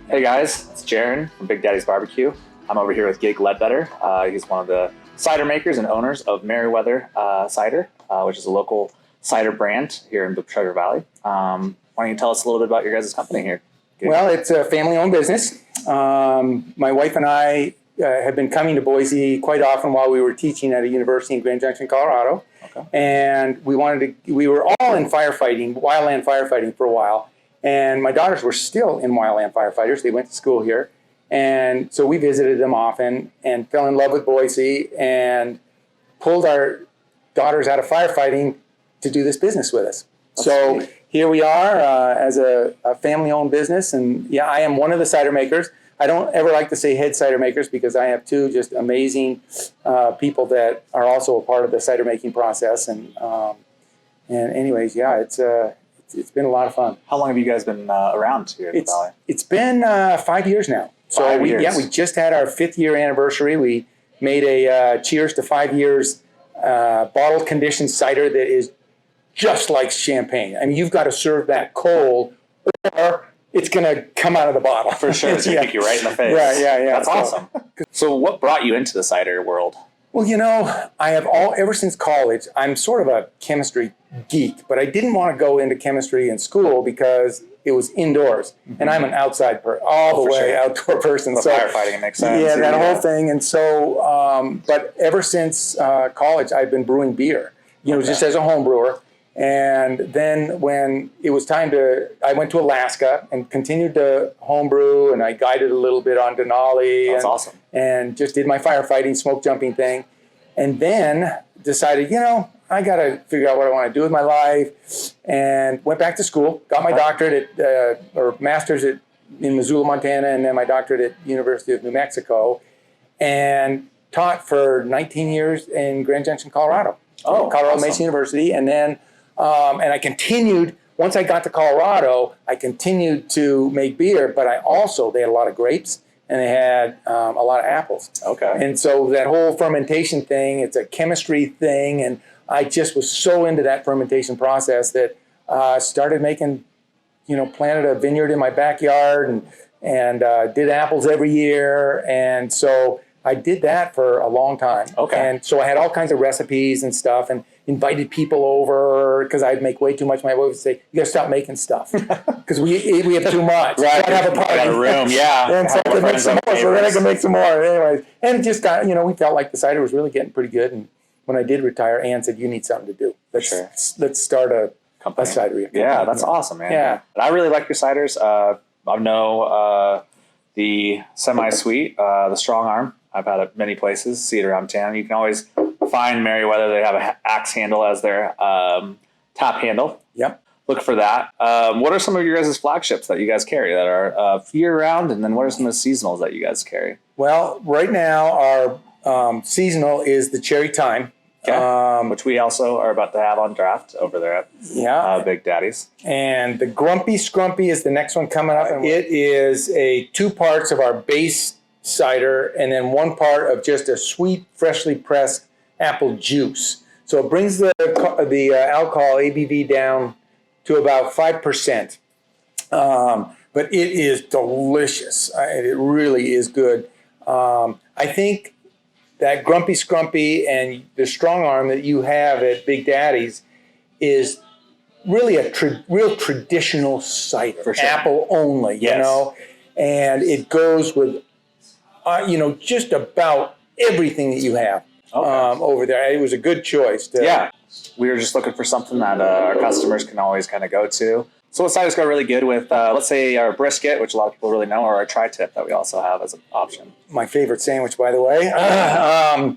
Hey guys, it's Jaryn from Big Daddy's BBQ. I'm over here with Gig Ledbetter. He's one of the cider makers and owners of Meriwether Cider, which is a local cider brand here in the Treasure Valley. Why don't you tell us a little bit about your guys' company here? Gig? Well, it's a family-owned business. My wife and I have been coming to Boise quite often while we were teaching at a university in Grand Junction, Colorado. Okay. And we were all in firefighting, wildland firefighting for a while. And my daughters were still in wildland firefighters. They went to school here. And so we visited them often and fell in love with Boise and pulled our daughters out of firefighting to do this business with us. So here we are as a family-owned business. And yeah, I am one of the cider makers. I don't ever like to say head cider makers because I have two just amazing people that are also a part of the cider making process. And anyways, yeah, it's been a lot of fun. How long have you guys been around here in the Valley? It's been 5 years now. So we just had our 5th year anniversary. We made a cheers to 5 years bottled conditioned cider that is just like champagne. I mean, you've got to serve that cold or it's going to come out of the bottle. For sure. It's going to kick you right in the face. Right, yeah. That's awesome. So what brought you into the cider world? Well, you know, I have ever since college, I'm sort of a chemistry geek, but I didn't want to go into chemistry in school because it was indoors. Mm-hmm. And I'm an outside outdoor person. The firefighting, it makes sense. Yeah, that whole thing. And so, but ever since college, I've been brewing beer, just as a home brewer. And then when it was time I went to Alaska and continued to homebrew, and I guided a little bit on Denali. That's awesome. And just did my firefighting, smoke jumping thing. And then decided, I got to figure out what I want to do with my life. And went back to school, got my doctorate or master's in Missoula, Montana, and then my doctorate at University of New Mexico. And taught for 19 years in Grand Junction, Colorado. Colorado Mesa University. And then and I continued, once I got to Colorado, I continued to make beer, but they had a lot of grapes and they had a lot of apples. Okay. And so that whole fermentation thing, it's a chemistry thing. And I just was so into that fermentation process that I started making, planted a vineyard in my backyard and did apples every year. And so I did that for a long time. Okay. And so I had all kinds of recipes and stuff and invited people over because I'd make way too much. My wife would say, "You gotta stop making stuff because we have too much." Right. I have a party. I got a room, yeah. And so I could make some more. So then I could make some more. Anyways, and it just got, we felt like the cider was really getting pretty good. And when I did retire, Ann said, "You need something to do. Let's start a cidery." Yeah, that's awesome, man. Yeah. And I really like your ciders. I know the semi-sweet, the strong arm. I've had it many places, see it around town. You can always find Meriwether. They have an axe handle as their tap handle. Yep. Look for that. What are some of your guys' flagships that you guys carry that are year-round? And then what are some of the seasonals that you guys carry? Well, right now our seasonal is the Cherry Time. Okay. Which we also are about to have on draft over there at Big Daddy's. And the Grumpy Scrumpy is the next one coming up. And it is 2 parts of our base cider and then 1 part of just a sweet, freshly pressed apple juice. So it brings the alcohol ABV down to about 5%. But it is delicious. It really is good. I think that Grumpy Scrumpy and the strong arm that you have at Big Daddy's is really a real traditional cider. For sure. Apple only, and it goes with just about everything that you have over there. It was a good choice. We were just looking for something that our customers can always kind of go to. So what ciders go really good with, let's say our brisket, which a lot of people really know, or our tri-tip that we also have as an option. My favorite sandwich, by the way.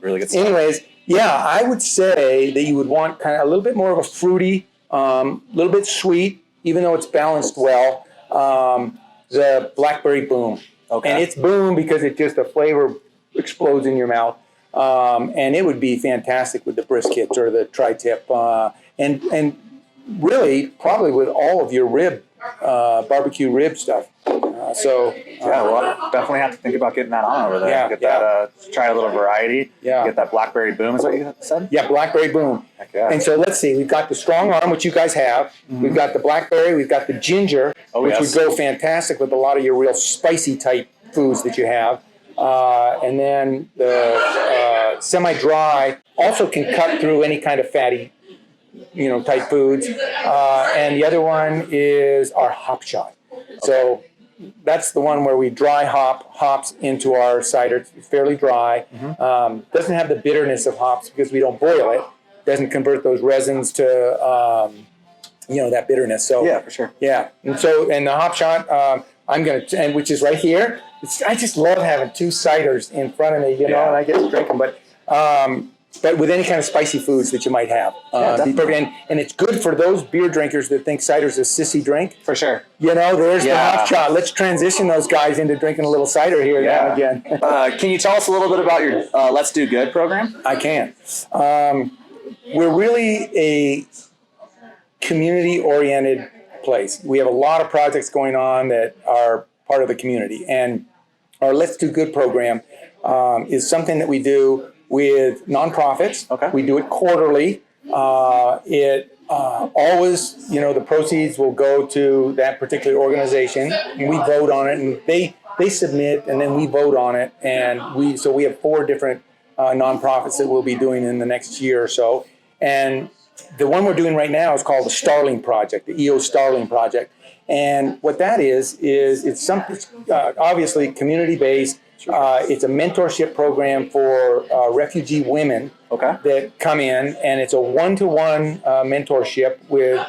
Really good stuff. Anyways, I would say that you would want kind of a little bit more of a fruity, a little bit sweet, even though it's balanced well, the Blackberry Boom. Okay. And it's boom because the flavor explodes in your mouth. And it would be fantastic with the brisket or the tri-tip. And really, probably with all of your barbecue rib stuff. Yeah, well, I definitely have to think about getting that on over there. Yeah, Get that, try a little variety. Yeah. Get that blackberry boom, is what you said? Yeah, blackberry boom. Heck yeah. And so let's see, we've got the strong arm, which you guys have. We've got the blackberry, we've got the ginger, which would go fantastic with a lot of your real spicy type foods that you have. And then the semi-dry also can cut through any kind of fatty, type foods. And the other one is our hop shot. So that's the one where we dry hops into our cider. It's fairly dry. Doesn't have the bitterness of hops because we don't boil it. Doesn't convert those resins to that bitterness. So yeah, for sure. Yeah, and the hop shot, and which is right here. I just love having two ciders in front of me, and I get to drink them. But with any kind of spicy foods that you might have, and it's good for those beer drinkers that think cider's a sissy drink. For sure. There's the hop shot. Let's transition those guys into drinking a little cider here now and again. Can you tell us a little bit about your Let's Do Good program? I can. We're really a community-oriented place. We have a lot of projects going on that are part of the community, and our Let's Do Good program is something that we do with nonprofits. Okay. We do it quarterly. It always, the proceeds will go to that particular organization, and we vote on it, and they submit, and then we vote on it, and we have 4 different nonprofits that we'll be doing in the next year or so, and the one we're doing right now is called the Starling Project, the EO Starling Project, and what that is it's obviously community-based. It's a mentorship program for refugee women that come in, and it's a one-to-one mentorship with,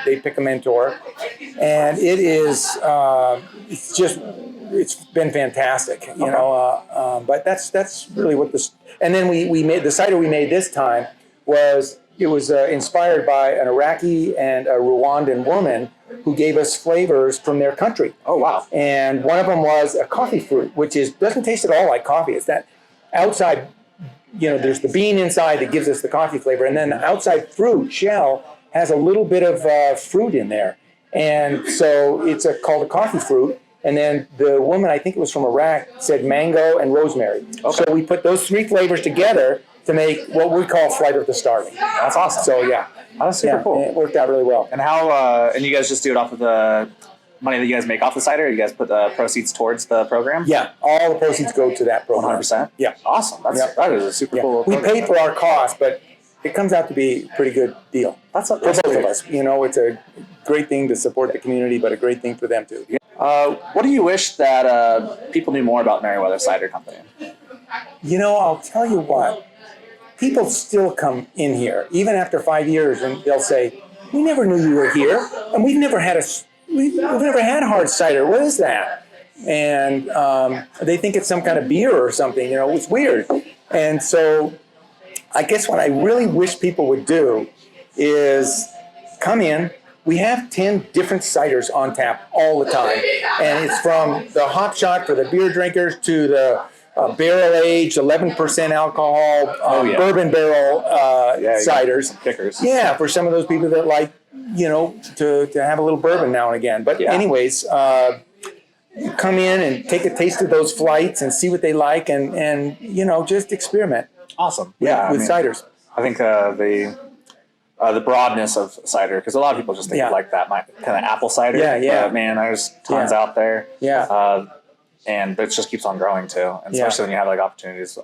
they pick a mentor, and it's been fantastic, but that's really what this, and then we made, the cider we made this time was inspired by an Iraqi and a Rwandan woman who gave us flavors from their country. Oh, wow. And one of them was a coffee fruit, which doesn't taste at all like coffee. It's that outside, there's the bean inside that gives us the coffee flavor. And then the outside fruit shell has a little bit of fruit in there. And so it's called a coffee fruit. And then the woman, I think it was from Iraq, said mango and rosemary. Okay. So we put those 3 flavors together to make what we call Flight of the Starling. That's awesome. So, yeah. That's super cool. It worked out really well. And and you guys just do it off of the money that you guys make off the cider? Or you guys put the proceeds towards the program? Yeah, all the proceeds go to that program. 100%? Yeah. Awesome. That is a super cool We program. pay for our costs, but it comes out to be a pretty good deal. That's for both of us. It's a great thing to support the community, but a great thing for them too. Yeah. What do you wish that people knew more about Meriwether Cider Company? I'll tell you what. People still come in here, even after 5 years, and they'll say, "We never knew you were here, and we've never had hard cider. What is that?" And they think it's some kind of beer or something. It's weird. And so, I guess what I really wish people would do is come in. We have 10 different ciders on tap all the time, and it's from the hop shot for the beer drinkers to the barrel-aged, 11% alcohol, bourbon barrel ciders. Kickers. Yeah, for some of those people that like, to have a little bourbon now and again. But anyways, come in and take a taste of those flights and see what they like and just experiment. Awesome. With ciders. I think the broadness of cider, because a lot of people just think of like that kind of apple cider. Yeah. But man, there's tons out there. Yeah. And it just keeps on growing too, and especially when you have opportunities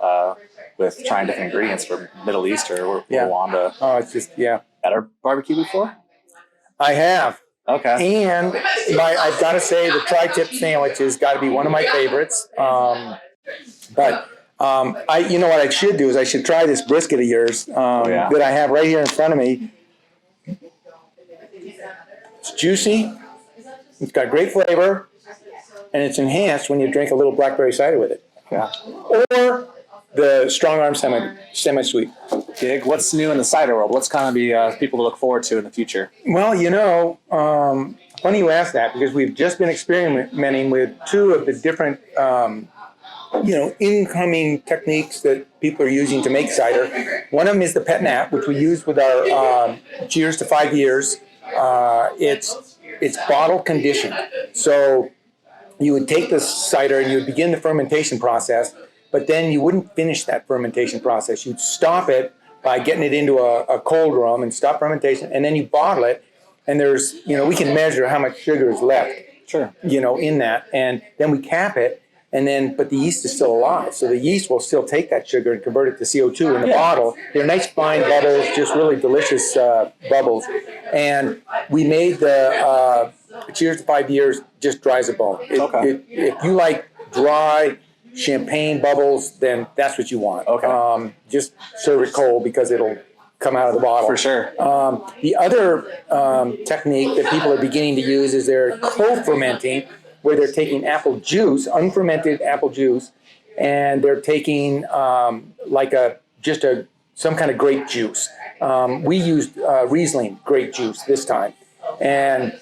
with trying different ingredients for Middle East or Rwanda. Oh, it's just Had a barbecue before? I have. Okay. And I've got to say the tri-tip sandwich has got to be one of my favorites. But what I should do is I should try this brisket of yours that I have right here in front of me. It's juicy. It's got great flavor. And it's enhanced when you drink a little blackberry cider with it. Yeah. Or the strong arm semi-sweet. Gig, what's new in the cider world? What's kind of be people to look forward to in the future? Well, funny you ask that, because we've just been experimenting with 2 of the different, incoming techniques that people are using to make cider. One of them is the pet nat, which we use with our Cheers to 5 years. It's bottle conditioned. So you would take the cider and you would begin the fermentation process, but then you wouldn't finish that fermentation process. You'd stop it by getting it into a cold room and stop fermentation, and then you bottle it. And there's, we can measure how much sugar is left, Sure. In that, and then we cap it, but the yeast is still alive, so the yeast will still take that sugar and convert it to CO2 in the bottle. They're nice fine bubbles, just really delicious bubbles. And we made the Cheers to 5 years just dry as a bone. If you like dry champagne bubbles, then that's what you want. Okay. Just serve it cold because it'll come out of the bottle. For sure. The other technique that people are beginning to use is they're co-fermenting, where they're taking apple juice, unfermented apple juice, and they're taking some kind of grape juice. We used Riesling grape juice this time. And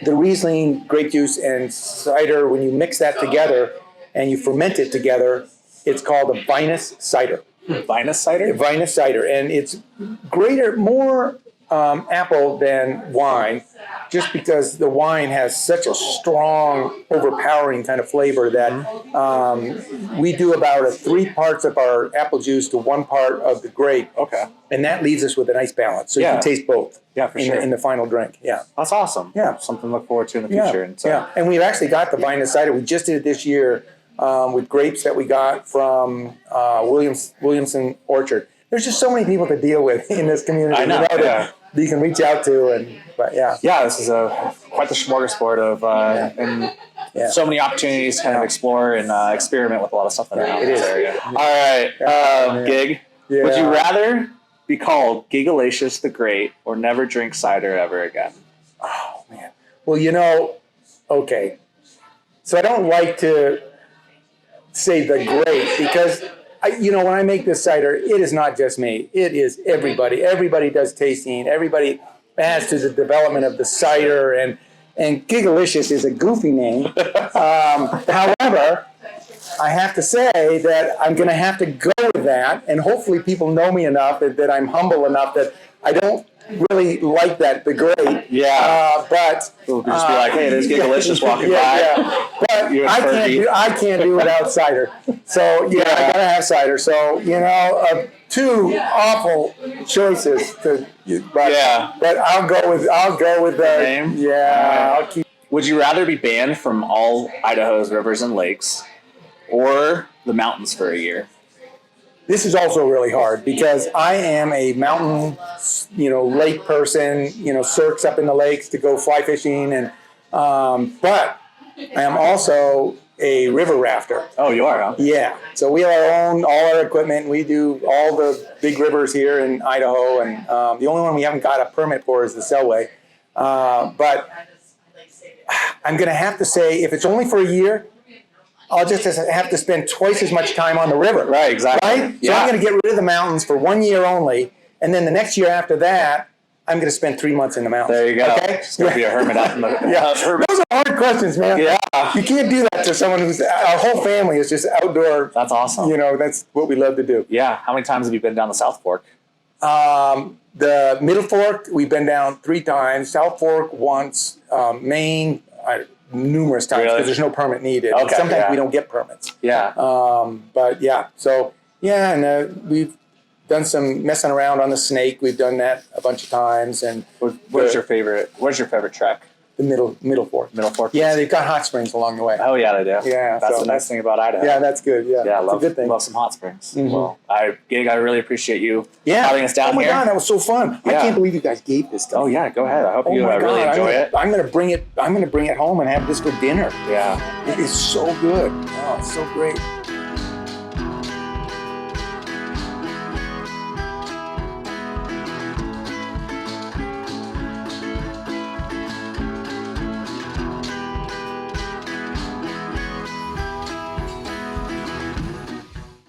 the Riesling grape juice and cider, when you mix that together and you ferment it together, it's called a vinous cider. Vinous cider? Vinous cider. And it's more apple than wine, just because the wine has such a strong, overpowering kind of flavor that we do about 3 parts of our apple juice to 1 part of the grape. Okay. And that leaves us with a nice balance. So you can taste both. Yeah, for sure. In the final drink. Yeah. That's awesome. Yeah. Something to look forward to in the future. And so. Yeah. And we've actually got the vinous cider. We just did it this year with grapes that we got from Williamson Orchard. There's just so many people to deal with in this community. I know. That you can reach out to, Yeah, this is quite the smorgasbord of so many opportunities to kind of explore and experiment with a lot of stuff in this area. All right, Gig. Yeah. Would you rather be called Gigalicious the Great or never drink cider ever again? Oh man. Well, okay. So I don't like to say the great because when I make this cider, it is not just me. It is everybody. Everybody does tasting. Everybody adds to the development of the cider. And Gigalicious is a goofy name. However, I have to say that I'm going to have to go with that. And hopefully people know me enough that I'm humble enough that I don't really like that, the great. Yeah. But we'll just be like, hey, there's Gigalicious walking by. Yeah. But I can't do without cider. So I gotta have cider. So 2 awful choices. But I'll go with the name. Yeah. I'll keep. Would you rather be banned from all Idaho's rivers and lakes, or the mountains for a year? This is also really hard because I am a mountain, lake person, cirques up in the lakes to go fly fishing. But I am also a river rafter. Oh, you are, huh? Yeah. So we own all our equipment. We do all the big rivers here in Idaho. And the only one we haven't got a permit for is the Selway. But I'm going to have to say, if it's only for a year, I'll just have to spend twice as much time on the river. Right, exactly. Right? So I'm going to get rid of the mountains for 1 year only, and then the next year after that, I'm going to spend 3 months in the mountains. There you go. Okay? It's going to be a hermit out in the hermit. Those are hard questions, man. Yeah. You can't do that to someone our whole family is just outdoor. That's awesome. That's what we love to do. Yeah. How many times have you been down the South Fork? The Middle Fork, we've been down 3 times. South Fork once. Maine, numerous times because there's no permit needed. Okay, sometimes we don't get permits. Yeah. But yeah, so and we've done some messing around on the Snake. We've done that a bunch of times. And what's your favorite trek? The Middle Fork. Middle Fork. Yeah, they've got hot springs along the way. Oh yeah, they do. Yeah, that's the nice thing about Idaho. Yeah, that's good. Yeah, yeah, it's a good thing. Love some hot springs. Mm-hmm. Well, Gig, I really appreciate you having us down here. Oh my God, that was so fun! Yeah. I can't believe you guys gave this stuff. Oh yeah, go ahead. I hope you really enjoy it. I'm gonna bring it home and have this for dinner. Yeah, it is so good. Oh, it's so great.